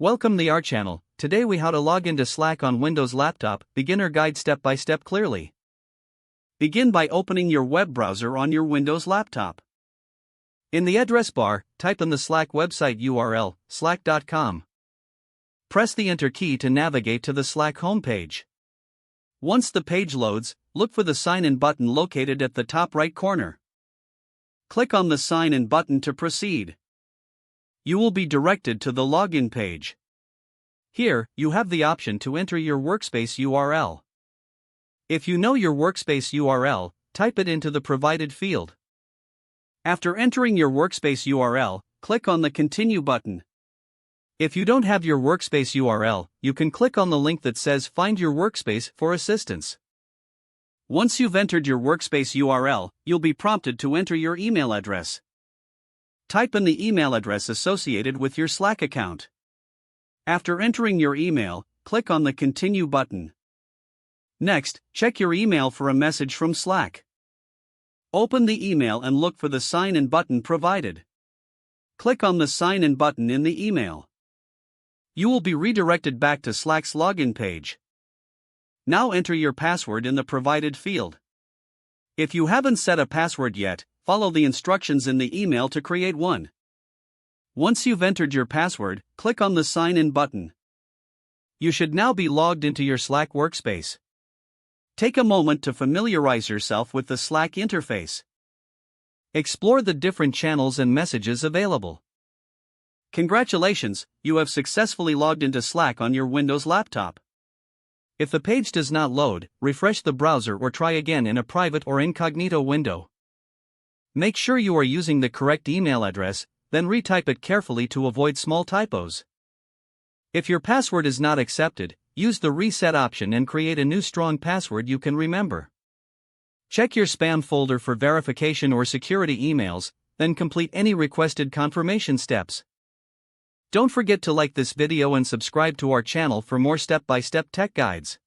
Welcome to our channel. Today we how to log into Slack on Windows laptop, beginner guide step by step clearly. Begin by opening your web browser on your Windows laptop. In the address bar, type in the Slack website URL, slack.com. Press the Enter key to navigate to the Slack homepage. Once the page loads, look for the Sign In button located at the top right corner. Click on the Sign In button to proceed. You will be directed to the login page. Here, you have the option to enter your workspace URL. If you know your workspace URL, type it into the provided field. After entering your workspace URL, click on the Continue button. If you don't have your workspace URL, you can click on the link that says Find Your Workspace for assistance. Once you've entered your workspace URL, you'll be prompted to enter your email address. Type in the email address associated with your Slack account. After entering your email, click on the Continue button. Next, check your email for a message from Slack. Open the email and look for the Sign In button provided. Click on the Sign In button in the email. You will be redirected back to Slack's login page. Now enter your password in the provided field. If you haven't set a password yet, follow the instructions in the email to create one. Once you've entered your password, click on the Sign In button. You should now be logged into your Slack workspace. Take a moment to familiarize yourself with the Slack interface. Explore the different channels and messages available. Congratulations, you have successfully logged into Slack on your Windows laptop. If the page does not load, refresh the browser or try again in a private or incognito window. Make sure you are using the correct email address, then retype it carefully to avoid small typos. If your password is not accepted, use the reset option and create a new strong password you can remember. Check your spam folder for verification or security emails, then complete any requested confirmation steps. Don't forget to like this video and subscribe to our channel for more step-by-step tech guides.